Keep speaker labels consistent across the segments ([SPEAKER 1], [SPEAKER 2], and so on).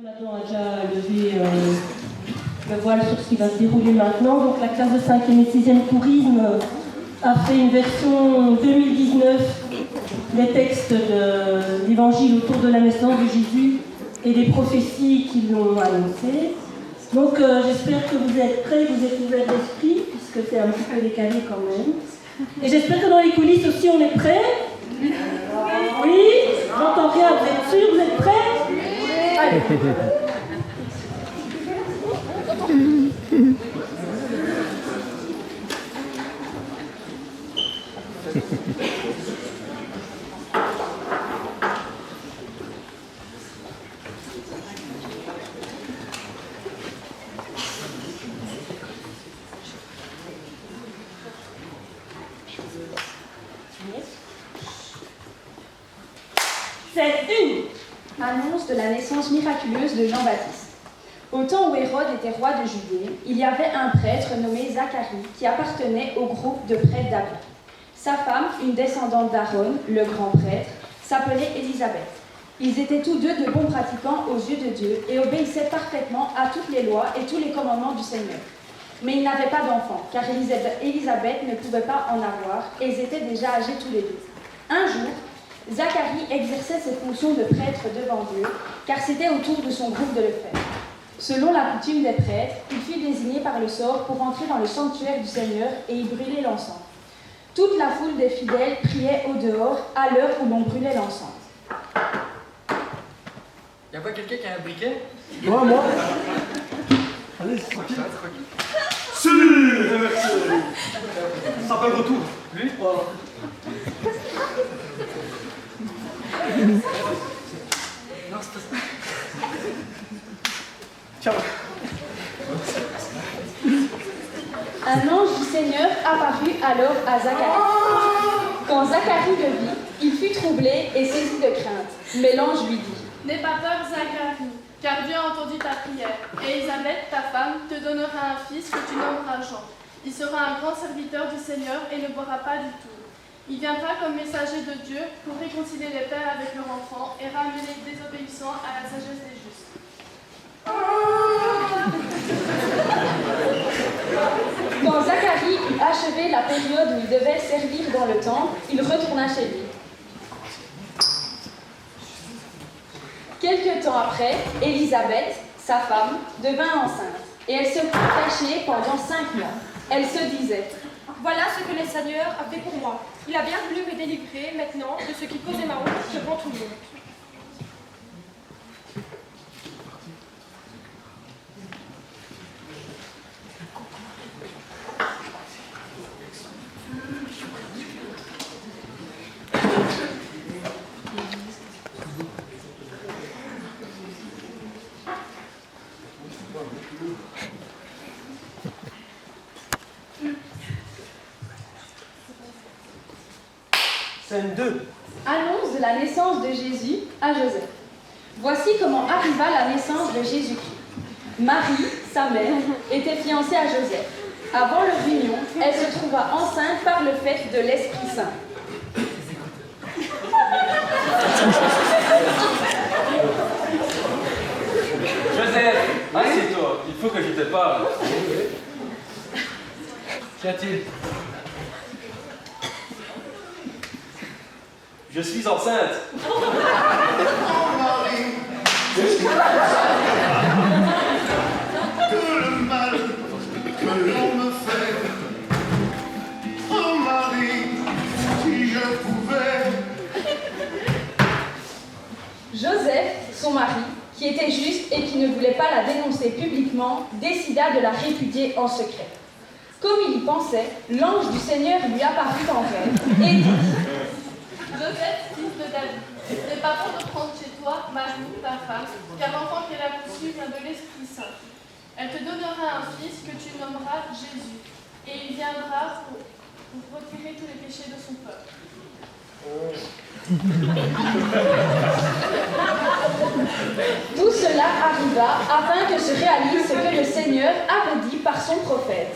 [SPEAKER 1] Maintenant, a déjà levé le voile sur ce qui va se dérouler maintenant. Donc la classe de 5e et 6e tourisme a fait une version 2019 des textes de l'évangile autour de la naissance de Jésus et des prophéties qui l'ont annoncé. Donc j'espère que vous êtes prêts, que vous êtes ouverts d'esprit, puisque c'est un petit peu décalé quand même. Et j'espère que dans les coulisses aussi on est prêts. Oui, j'entends rien, vous êtes sûrs, vous êtes prêts? Allez. C'est une
[SPEAKER 2] annonce de la naissance miraculeuse de Jean-Baptiste. Au temps où Hérode était roi de Judée, il y avait un prêtre nommé Zacharie qui appartenait au groupe de prêtres d'Aaron. Sa femme, une descendante d'Aaron, le grand prêtre, s'appelait Élisabeth. Ils étaient tous deux de bons pratiquants aux yeux de Dieu et obéissaient parfaitement à toutes les lois et tous les commandements du Seigneur. Mais ils n'avaient pas d'enfants, car Élisabeth ne pouvait pas en avoir et ils étaient déjà âgés tous les deux. Un jour, Zacharie exerçait ses fonctions de prêtre devant Dieu, car c'était au tour de son groupe de le faire. Selon la coutume des prêtres, il fut désigné par le sort pour entrer dans le sanctuaire du Seigneur et y brûler l'encens. Toute la foule des fidèles priait au dehors à l'heure où l'on brûlait l'encens.
[SPEAKER 3] Y a pas quelqu'un qui a un briquet?
[SPEAKER 4] Moi. Allez, c'est tranquille. Si, ça s'appelle retour.
[SPEAKER 3] Lui?
[SPEAKER 4] Voilà.
[SPEAKER 3] Non, c'est pas ça.
[SPEAKER 4] Ciao.
[SPEAKER 2] Un ange du Seigneur apparut alors à Zacharie. Quand Zacharie le vit, il fut troublé et saisi de crainte. Mais l'ange lui dit:
[SPEAKER 5] N'aie pas peur, Zacharie, car Dieu a entendu ta prière. Et Élisabeth, ta femme, te donnera un fils que tu nommeras Jean. Il sera un grand serviteur du Seigneur et ne boira pas du tout. Il viendra comme messager de Dieu pour réconcilier les pères avec leurs enfants et ramener les désobéissants à la sagesse des justes.
[SPEAKER 2] Quand Zacharie eut achevé la période où il devait servir dans le temple, il retourna chez lui. Quelque temps après, Élisabeth, sa femme, devint enceinte, et elle se cachait pendant 5 mois. Elle se disait:
[SPEAKER 6] Voilà ce que le Seigneur a fait pour moi. Il a bien voulu me délivrer maintenant de ce qui causait ma honte devant tout le monde.
[SPEAKER 4] Scène 2.
[SPEAKER 2] Annonce de la naissance de Jésus à Joseph. Voici comment arriva la naissance de Jésus-Christ. Marie, sa mère, était fiancée à Joseph. Avant leur union, elle se trouva enceinte par le fait de l'Esprit Saint.
[SPEAKER 7] Joseph, assieds-toi, il faut que je te parle. Qu'y a-t-il? Je suis enceinte.
[SPEAKER 8] Oh Marie, que le mal que l'on me fait. Oh Marie, si je pouvais.
[SPEAKER 2] Joseph, son mari, qui était juste et qui ne voulait pas la dénoncer publiquement, décida de la répudier en secret. Comme il y pensait, l'ange du Seigneur lui apparut en rêve et dit:
[SPEAKER 5] Joseph, fils de David, n'aie pas peur de prendre chez toi Marie, ta femme, car l'enfant qu'elle a conçu vient de l'Esprit Saint. Elle te donnera un fils que tu nommeras Jésus, et il viendra pour retirer tous les péchés de son peuple.
[SPEAKER 2] Tout cela arriva afin que se réalise ce que le Seigneur avait dit par son prophète.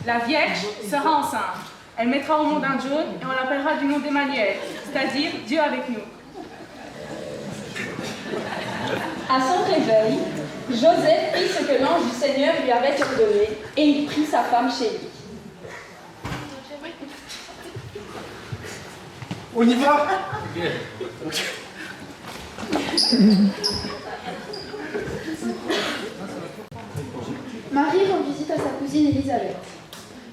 [SPEAKER 9] La Vierge sera enceinte. Elle mettra au monde un jeune et on l'appellera du nom d'Emmanuel, c'est-à-dire Dieu avec nous.
[SPEAKER 2] À son réveil, Joseph fit ce que l'ange du Seigneur lui avait ordonné et il prit sa femme chez lui.
[SPEAKER 4] On y va?
[SPEAKER 10] Marie rend visite à sa cousine Élisabeth.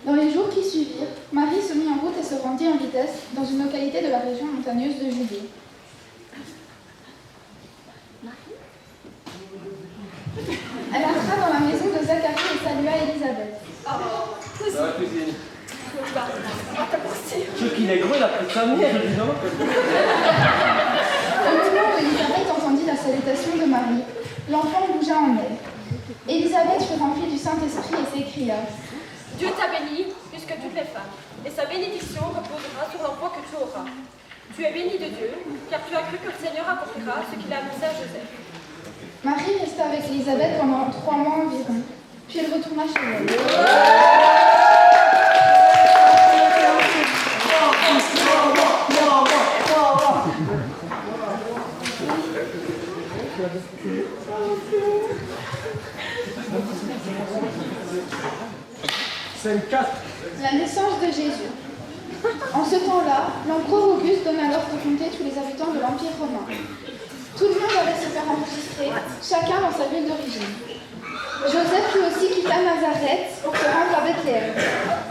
[SPEAKER 10] Dans les jours qui suivirent, Marie se mit en route et se rendit en vitesse dans une localité de la région montagneuse de Judée. Elle entra dans la maison de Zacharie et salua Élisabeth.
[SPEAKER 7] Ça va, cousine.
[SPEAKER 4] Ce qu'il est gros, il a pris sa mère, dis donc.
[SPEAKER 10] Au moment où Élisabeth entendit la salutation de Marie, l'enfant bougea en elle. Élisabeth fut remplie du Saint-Esprit et s'écria:
[SPEAKER 6] Dieu t'a béni plus que toutes les femmes, et sa bénédiction reposera sur l'enfant que tu auras. Tu es bénie de Dieu, car tu as cru que le Seigneur accomplira ce qu'il a annoncé à Joseph.
[SPEAKER 10] Marie resta avec Élisabeth pendant 3 mois environ, puis elle retourna chez elle.
[SPEAKER 4] Scène 4.
[SPEAKER 10] La naissance de Jésus. En ce temps-là, l'empereur Auguste donne alors pour compter tous les habitants de l'Empire romain. Tout le monde allait se faire enregistrer, chacun dans sa ville d'origine. Joseph lui aussi quitta Nazareth pour se rendre à Bethléem.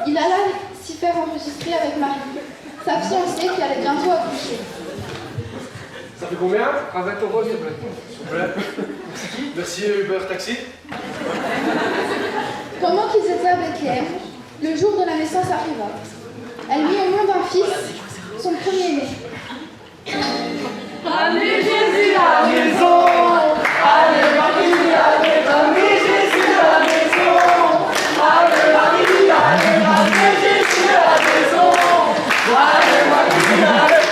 [SPEAKER 10] Il alla s'y faire enregistrer avec Marie, sa fiancée qui allait bientôt accoucher.
[SPEAKER 4] Ça fait combien? 20 euros, s'il te plaît. S'il vous plaît. Merci, Uber Taxi.
[SPEAKER 10] Pendant qu'ils étaient à Bethléem, le jour de la naissance arriva. Elle mit au monde un fils, son premier-né.
[SPEAKER 9] Allez Jésus à la maison, allez Marie, allez Jésus à la maison, allez Marie, allez Jésus à la maison, allez Marie, allez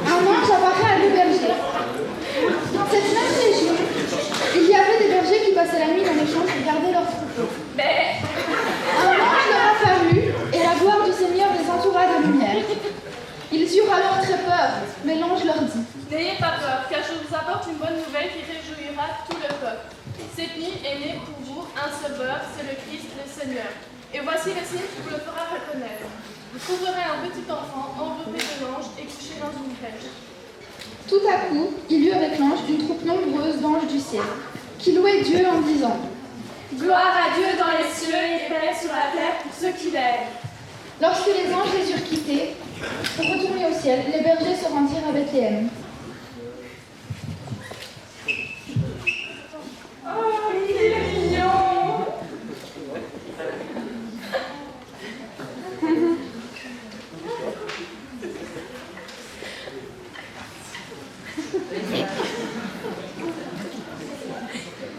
[SPEAKER 10] Un ange apparaît à deux bergers. Cette même région, il y avait des bergers qui passaient la nuit dans les champs pour garder leurs troupeaux. Un ange leur apparut et la gloire du Seigneur les entoura de lumière. Ils eurent alors très peur, mais l'ange leur dit:
[SPEAKER 5] N'ayez pas peur, car je vous apporte une bonne nouvelle qui réjouira tout le peuple. Cette nuit est né pour vous un sauveur, c'est le Christ, le Seigneur. Et voici le signe qui vous le fera reconnaître. Vous trouverez un petit enfant enveloppé de l'ange et couché dans une crèche.
[SPEAKER 10] Tout à coup, il y eut avec l'ange une troupe nombreuse d'anges du ciel, qui louaient Dieu en disant:
[SPEAKER 2] Gloire à Dieu dans les cieux et paix sur la terre pour ceux qui l'aiment.
[SPEAKER 10] Lorsque les anges les eurent quittés, pour retourner au ciel, les bergers se rendirent à Bethléem.
[SPEAKER 9] Oh, il est mignon.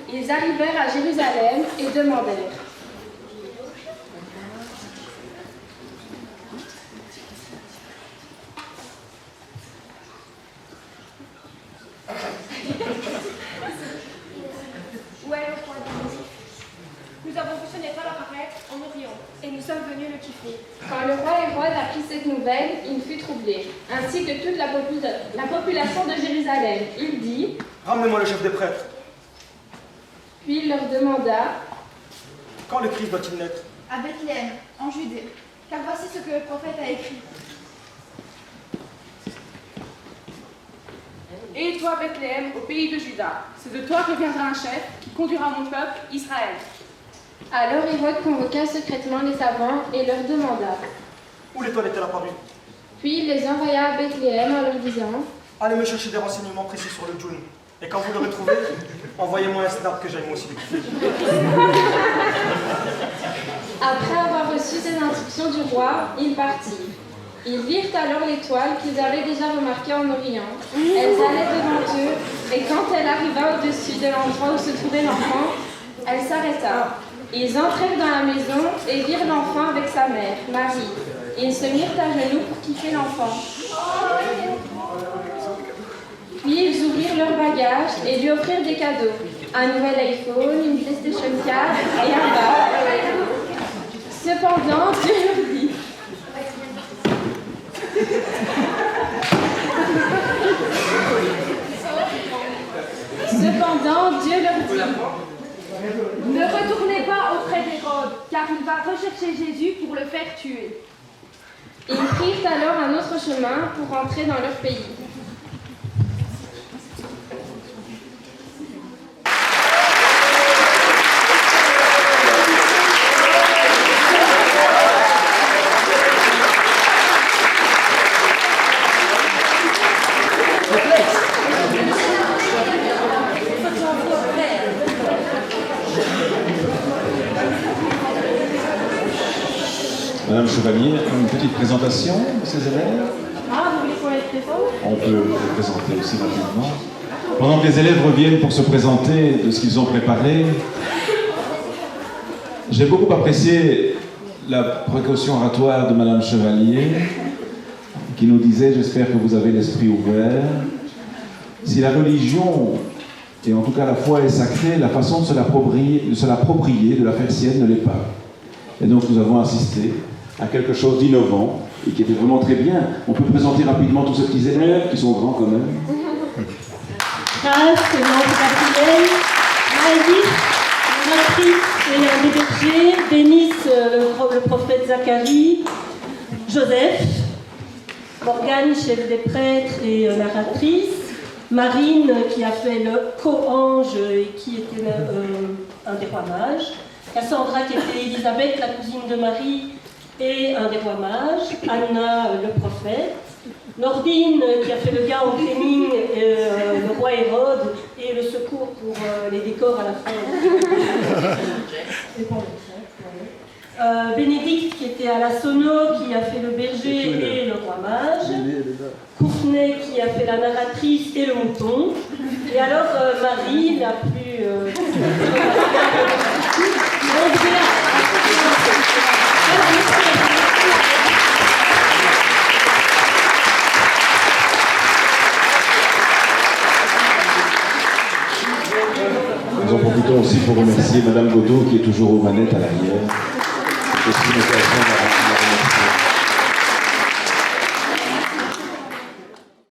[SPEAKER 2] Ils arrivèrent à Jérusalem et demandèrent:
[SPEAKER 6] Où est le roi des Juifs? Nous avons vu ce Natal apparaître en Orient, et nous sommes venus le kiffer.
[SPEAKER 2] Quand le roi Hérode apprit cette nouvelle, il fut troublé, ainsi que toute la population de Jérusalem. Il dit:
[SPEAKER 4] Ramenez-moi le chef des prêtres.
[SPEAKER 2] Puis il leur demanda:
[SPEAKER 4] Quand le Christ va-t-il naître?
[SPEAKER 10] À Bethléem, en Judée, car voici ce que le prophète a écrit.
[SPEAKER 9] Et toi, Bethléem, au pays de Juda, c'est de toi que viendra un chef qui conduira mon peuple, Israël.
[SPEAKER 2] Alors Hérode convoqua secrètement les savants et leur demanda.
[SPEAKER 4] Où l'étoile est-elle apparue?
[SPEAKER 2] Puis il les envoya à Bethléem en leur disant:
[SPEAKER 4] Allez me chercher des renseignements précis sur le Djoun. Et quand vous l'aurez trouvé, envoyez-moi un snap que j'aille moi aussi.
[SPEAKER 2] Après avoir reçu ces instructions du roi, ils partirent. Ils virent alors l'étoile qu'ils avaient déjà remarquée en Orient. Elles allaient devant eux, et quand elle arriva au-dessus de l'endroit où se trouvait l'enfant, elle s'arrêta. Ils entrèrent dans la maison et virent l'enfant avec sa mère, Marie. Ils se mirent à genoux pour kiffer l'enfant. Puis ils ouvrirent leurs bagages et lui offrirent des cadeaux: un nouvel iPhone, une PlayStation 4 et un bar. Cependant, Dieu leur dit. Cependant, Dieu leur dit. Ne retournez pas auprès d'Hérode, car il va rechercher Jésus pour le faire tuer. Ils prirent alors un autre chemin pour rentrer dans leur pays.
[SPEAKER 11] Madame Chevalier, une petite présentation de ces élèves.
[SPEAKER 1] Ah, vous voulez qu'on les présente?
[SPEAKER 11] On peut les présenter aussi rapidement. Pendant que les élèves reviennent pour se présenter de ce qu'ils ont préparé, j'ai beaucoup apprécié la précaution oratoire de Madame Chevalier, qui nous disait, j'espère que vous avez l'esprit ouvert. Si la religion, et en tout cas la foi est sacrée, la façon de se l'approprier, de la faire sienne, ne l'est pas. Et donc nous avons assisté à quelque chose d'innovant et qui était vraiment très bien. On peut présenter rapidement tous ces petits élèves qui sont grands quand même.
[SPEAKER 1] Grace, Gabriel, Maëlys, Matrice et un des bergers, Denis, le prophète Zacharie, Joseph, Morgane, chef des prêtres et narratrice, Marine qui a fait le co-ange et qui était un des rois mages, Cassandra qui était Élisabeth, la cousine de Marie et un des rois mages, Anna le prophète, Nordine qui a fait le gars en cléming, le roi Hérode et le secours pour les décors à la fin. Bénédicte qui était à la sono, qui a fait le berger et le roi mage, Courtenay qui a fait la narratrice et le mouton, et alors Marie la plus...
[SPEAKER 11] Nous en profitons aussi pour remercier Madame Godot qui est toujours aux manettes à l'arrière. C'est aussi une occasion